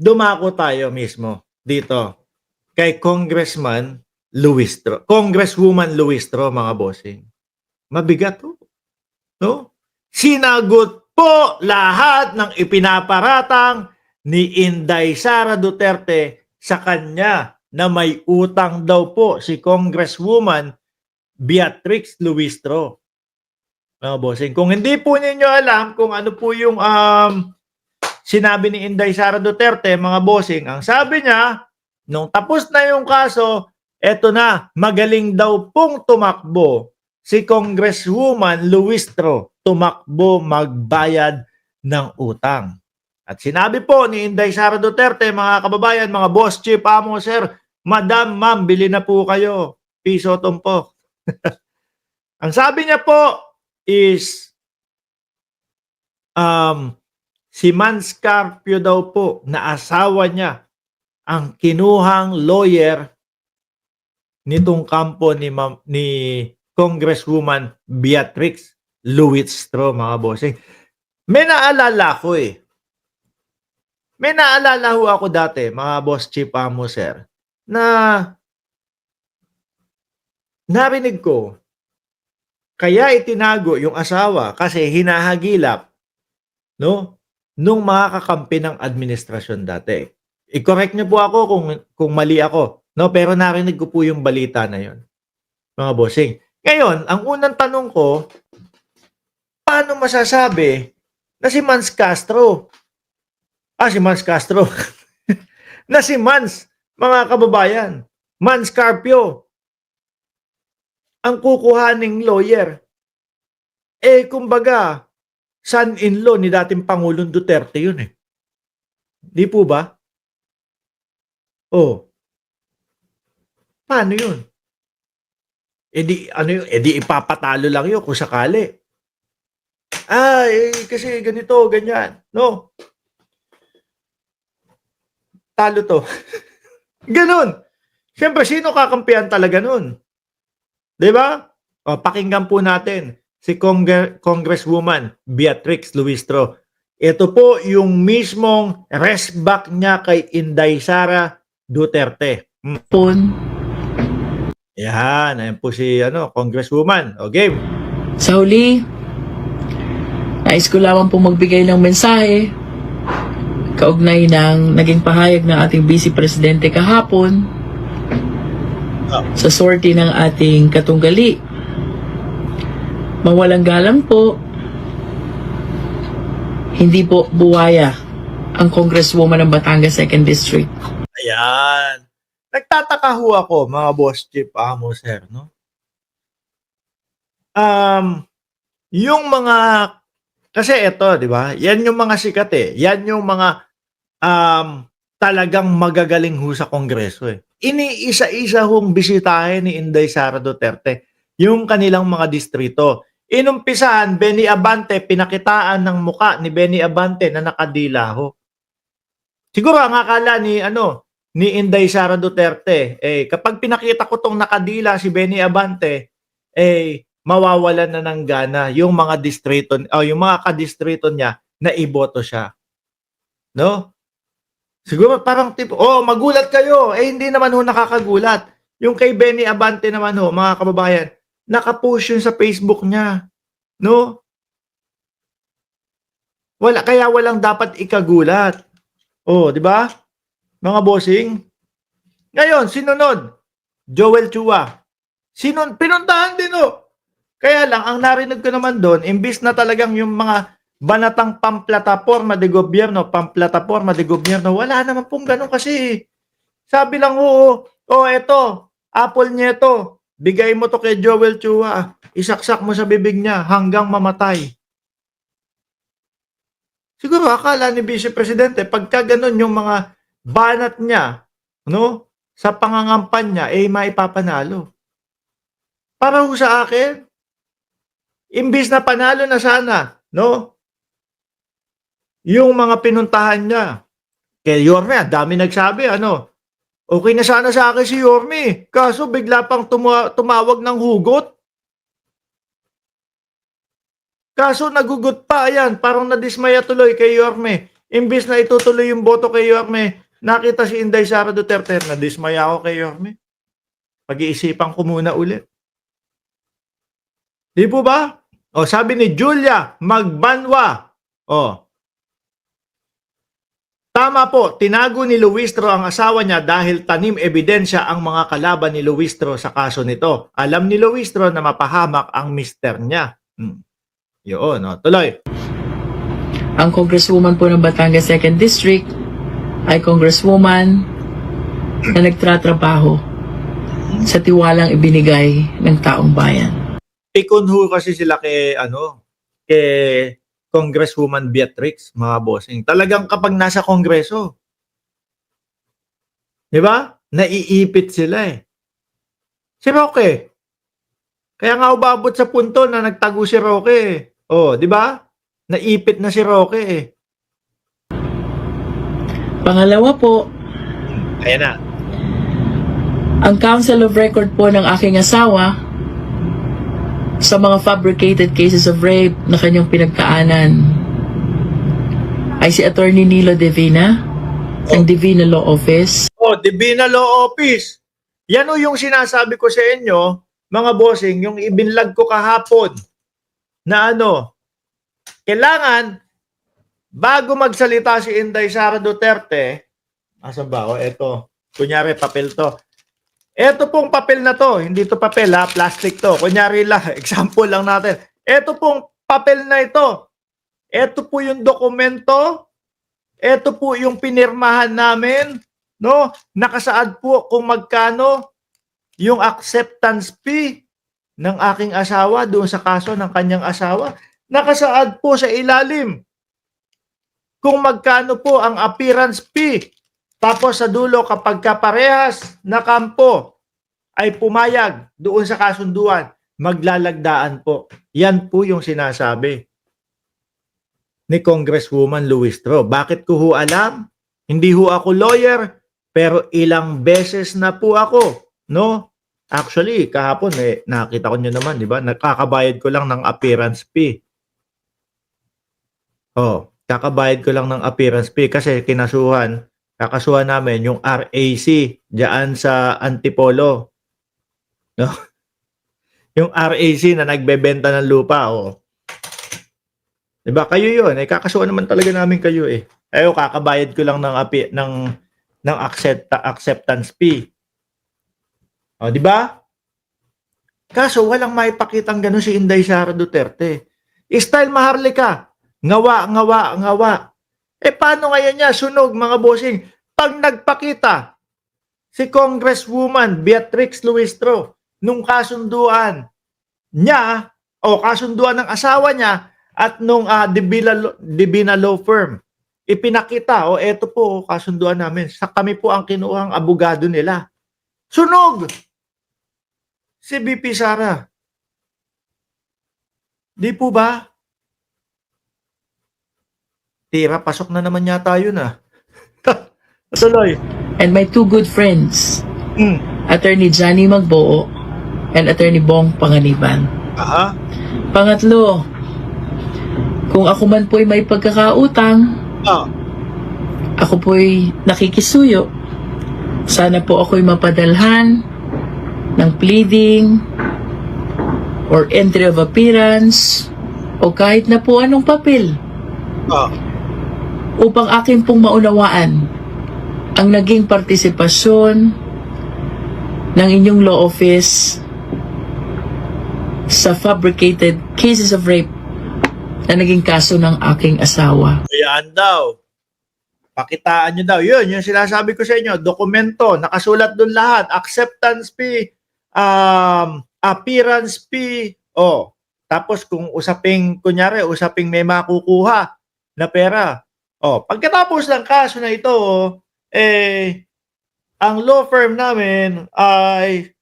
dumako tayo mismo dito kay Congresswoman Luistro, mga bossing. Mabigat to, no? Sinagot po lahat ng ipinaparatang ni Inday Sara Duterte sa kanya na may utang daw po si Congresswoman Beatrix Luistro. Mga bossing, kung hindi po ninyo alam kung ano po yung sinabi ni Inday Sara Duterte, mga bossing, ang sabi niya, nung tapos na yung kaso, eto na, magaling daw pong tumakbo si Congresswoman Luistro, tumakbo magbayad ng utang. At sinabi po ni Inday Sara Duterte, mga kababayan, mga boss, chief, amo, sir, madam, ma'am, bili na po kayo. Piso tumpok. Ang sabi niya po is, si Mans Carpio daw po na asawa niya ang kinuhang lawyer nitong kampo ni Congresswoman Beatrix Luistro, mga bossing. May naalala ko May naalala ho ako dati, mga boss, chief, amo, sir, na narinig ko, kaya itinago yung asawa kasi hinahagilap, no, nung mga kakampi ng administrasyon dati. I-correct niyo po ako kung mali ako, no, pero narinig ko po yung balita na yon, mga bossing. Ngayon, ang unang tanong ko, paano masasabi na si Mans Castro, si Mans Castro, na si Mans, mga kababayan, Mans Carpio, ang kukuhaning lawyer, kumbaga, son-in-law ni dating Pangulong Duterte yun eh. Di po ba? Paano yun? Di ipapatalo lang yun kung sakali. Kasi ganito, ganyan. No? Talo to. Ganun. Siyempre, sino kakampihan talaga nun? Diba? Pakinggan po natin si Congresswoman Beatrix Luistro. Ito po yung mismong resback niya kay Inday Sara Duterte. Yan, ayan po si Congresswoman. O, game. Sa huli, nais ko lamang po magbigay ng mensahe kaugnay ng naging pahayag ng ating Vice Presidente kahapon sa sortie ng ating katunggali. Mawalang galang po, hindi po buwaya ang Congresswoman ng Batangas 2nd District. Ayan. Nagtataka ho ako, mga boss, chief, amo, sir, no? Yung mga, kasi ito, di ba? Yan yung mga sikat eh. Yan yung mga talagang magagaling ho sa Kongreso eh. Iniisa-isa hong bisitahin ni Inday Sara Duterte yung kanilang mga distrito. Inumpisahan, Benny Abante, pinakitaan ng muka ni Benny Abante na nakadila ho. Siguro ang akala ni Inday Sara Duterte, kapag pinakita ko tong nakadila si Benny Abante, mawawalan na ng gana yung mga distrito yung mga kadistrito niya na iboto siya. No? Siguro parang tipo, magulat kayo. Hindi naman ho nakakagulat. Yung kay Benny Abante naman ho, mga kababayan, nakapost yun sa Facebook niya. No? Kaya walang dapat ikagulat. Di ba? Mga bossing. Ngayon, sinunod, Joel Chua. Pinuntahan din Kaya lang, ang narinig ko naman doon, imbis na talagang yung mga banatang pamplataporma de gobyerno, wala naman pong ganun kasi. Sabi lang, eto, apple niya ito. Bigay mo to kay Joel Chua. Isaksak mo sa bibig niya hanggang mamatay. Siguro akala ni Vice Presidente, pagka ganun yung mga banat niya, sa pangangampan niya, maipapanalo. Para ho sa akin, imbis na panalo na sana, yung mga pinuntahan niya. Kay Yorme, dami nagsabi, okay na sana sa akin si Yorme. Kaso bigla pang tumawag ng hugot. Kaso nagugot pa, ayan, parang nadismaya tuloy kay Yorme. Imbis na itutuloy yung boto kay Yorme, nakita si Inday Sara Duterte, na-dismaya ako kay Yorme. Pag-iisipan ko muna ulit. Di po ba? O, sabi ni Julia Magbanwa. O, tama po, tinago ni Luistro ang asawa niya dahil tanim ebidensya ang mga kalaban ni Luistro sa kaso nito. Alam ni Luistro na mapahamak ang mister niya. Yun, o, tuloy. Ang congresswoman po ng Batangas 2nd District ay congresswoman na nagtratrabaho sa tiwalang ibinigay ng taong bayan. Pikunho kasi sila kay kay Congresswoman Beatrix, mga bossing. Talagang kapag nasa kongreso, di ba? Naiipit sila eh. Si Roque. Kaya nga ubabot sa punto na nagtago si Roque eh. Oh, di ba? Naipit na si Roque eh. Pangalawa po, Ayan na. ang Council of Record po ng aking asawa sa mga fabricated cases of rape na kanyang pinagkaanan ay si Attorney Nilo Divina ng Divina Law Office. Oh, Divina Law Office. Yan o yung sinasabi ko sa inyo, mga bossing, yung ibinlag ko kahapon na kailangan bago magsalita si Inday Sara Duterte, asan ba? O, eto. Kunyari, papel to. Eto pong papel na to, hindi to papel ha, plastic to. Kunyari lang, example lang natin. Eto pong papel na ito. Eto po yung dokumento. Eto po yung pinirmahan namin. No? Nakasaad po kung magkano yung acceptance fee ng aking asawa doon sa kaso ng kanyang asawa. Nakasaad po sa ilalim kung magkano po ang appearance fee. Tapos sa dulo, kapag kaparehas na kampo ay pumayag doon sa kasunduan, maglalagdaan po. Yan po yung sinasabi ni Congresswoman Luistro. Bakit ko ho alam? Hindi ho ako lawyer, pero ilang beses na po ako, no? Actually, kahapon nakita ko nyo naman, di ba? Nakakabayad ko lang ng appearance fee. Oh, kakabayad ko lang ng appearance fee kasi kakasuhan namin yung RAC diyan sa Antipolo. No? Yung RAC na nagbebenta ng lupa, oh. 'Di ba? Kayo 'yun, kakasuhan naman talaga namin kayo eh. Ayo kakabayad ko lang ng acceptance fee. Oh, 'di ba? Kaso walang maipakitang ganun si Inday Sara Duterte. Style Maharlika. Ngawa. Paano ngayon niya sunog, mga bossing? Pag nagpakita si Congresswoman Beatrix Luistro nung kasunduan niya o kasunduan ng asawa niya at nung Divina Law Firm, ipinakita, eto po kasunduan namin. Sa kami po ang kinuhang abogado nila. Sunog! Si BP Sara. Di po ba? Tira, pasok na naman yata yun Tuloy. And my two good friends, Attorney Johnny Magboo and Attorney Bong Panganiban. Aha. Pangatlo, kung ako man po'y may pagkakautang, ako po'y nakikisuyo, sana po ako'y mapadalhan ng pleading or entry of appearance o kahit na po anong papel upang akin pong maunawaan ang naging partisipasyon ng inyong law office sa fabricated cases of rape na naging kaso ng aking asawa. Ayan daw. Pakitaan nyo daw. Yun, yung sinasabi ko sa inyo, dokumento, nakasulat doon lahat, acceptance fee, appearance fee, tapos kung kunyari, usaping may makukuha na pera. Pagkatapos ng kaso na ito, ang law firm namin ay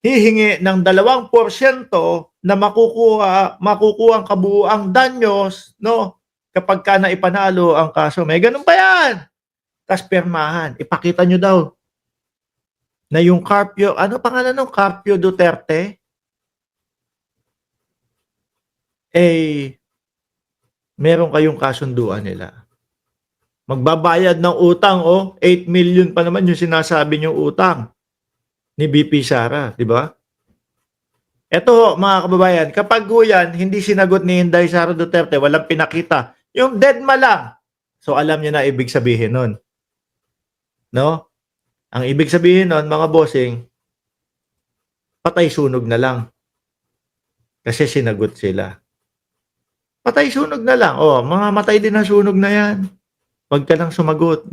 hihingi ng 2% na makukuha ang kabuuang danyos, no? Kapag ka na ipanalo ang kaso. May ganun pa yan. Tapos permahan. Ipakita nyo daw na yung Carpio, ano pangalan ng Carpio Duterte? Meron kayong kasunduan nila. Magbabayad ng utang, 8 million pa naman yung sinasabi niyong utang ni BP Sara, di ba? Eto, mga kababayan, kapag ho yan, hindi sinagot ni Inday Sara Duterte, walang pinakita, yung deadma lang. So, alam niyo na ibig sabihin nun. No? Ang ibig sabihin nun, mga bossing, patay sunog na lang. Kasi sinagot sila. Patay sunog na lang. Mamamatay din ang sunog na yan. Huwag ka lang sumagot.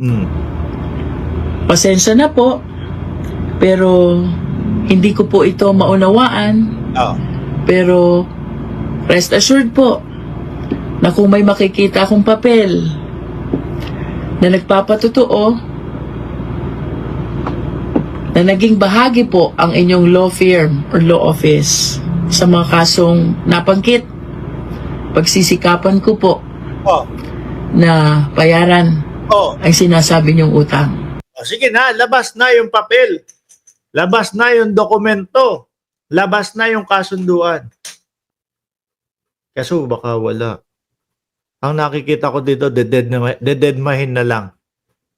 Pasensya na po, pero hindi ko po ito maunawaan. Pero rest assured po na kung may makikita akong papel na nagpapatotoo na naging bahagi po ang inyong law firm or law office sa mga kasong napangkit, pagsisikapan ko po na bayaran ang sinasabi niyong utang. Sige na, labas na yung papel. Labas na yung dokumento. Labas na yung kasunduan. Kaso baka wala. Ang nakikita ko dito, dededmahin na lang.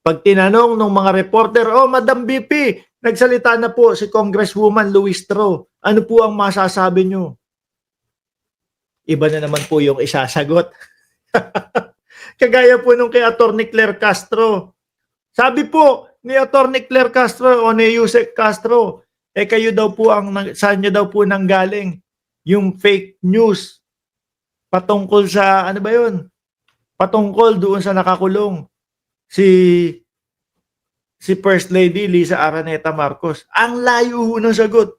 Pag tinanong ng mga reporter, Madam BP, nagsalita na po si Congresswoman Luistro. Ano po ang masasabi nyo? Iba na naman po yung isasagot. Kagaya po nung kay Atty. Claire Castro. Sabi po ni Atty. Claire Castro o ni Yusek Castro, kayo daw po saan nyo daw po nanggaling yung fake news patungkol sa, ano ba yun? Patungkol doon sa nakakulong si First Lady Lisa Araneta Marcos. Ang layo ho ng sagot.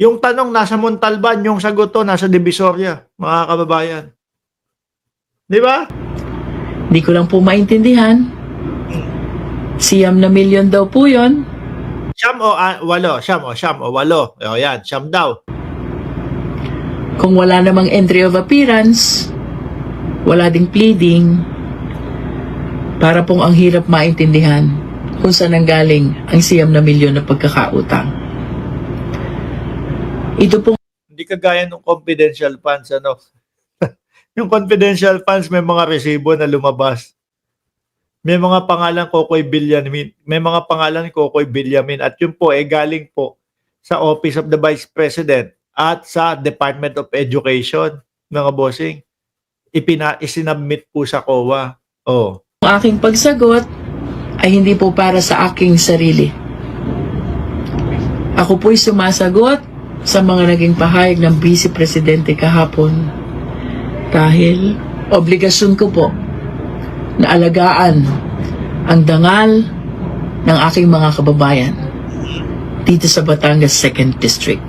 Yung tanong nasa Montalban, yung sagot to nasa Divisoria, mga kababayan. Di ba? Hindi ko lang po maintindihan. Siyam na milyon daw po yun. Siyam o walo? Siyam o walo. Yan, siyam daw. Kung wala namang entry of appearance, wala ding pleading, para pong ang hirap maintindihan kung saan nanggaling ang siyam na milyon na pagkakautang. Ito pong Hindi kagaya ng confidential funds, ano? Yung confidential funds, may mga resibo na lumabas. May mga pangalan Kokoy Villamin, at yun po galing po sa Office of the Vice President at sa Department of Education, mga bossing. Isinabmit po sa COA. aking pagsagot ay hindi po para sa aking sarili. Ako po'y sumasagot sa mga naging pahayag ng Vice Presidente kahapon dahil obligasyon ko po na alagaan ang dangal ng aking mga kababayan dito sa Batangas 2nd District.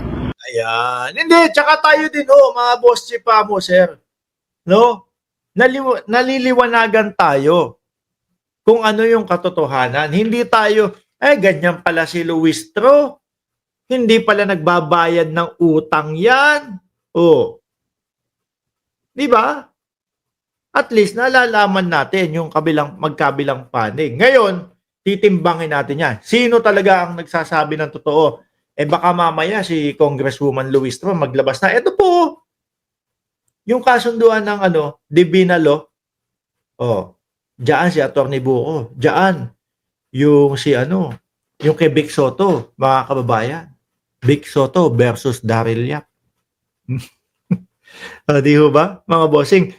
Ayan. Hindi, tsaka tayo din mga boss chipa mo, sir. No? Naliliwanagan tayo kung ano yung katotohanan. Hindi tayo, ganyan pala si Luistro. Hindi pala nagbabayad ng utang yan. Di ba? At least nalalaman natin yung magkabilang panig. Ngayon, titimbangin natin yan. Sino talaga ang nagsasabi ng totoo? Baka mamaya si Congresswoman Luistro maglabas na. Ito po, yung kasunduan ng Divina Law. Diyan si Atty. Buko. Diyan yung yung kay Vic Soto, mga kababayan. Vic Soto versus Daryl Yap. Di ho ba, mga bossing?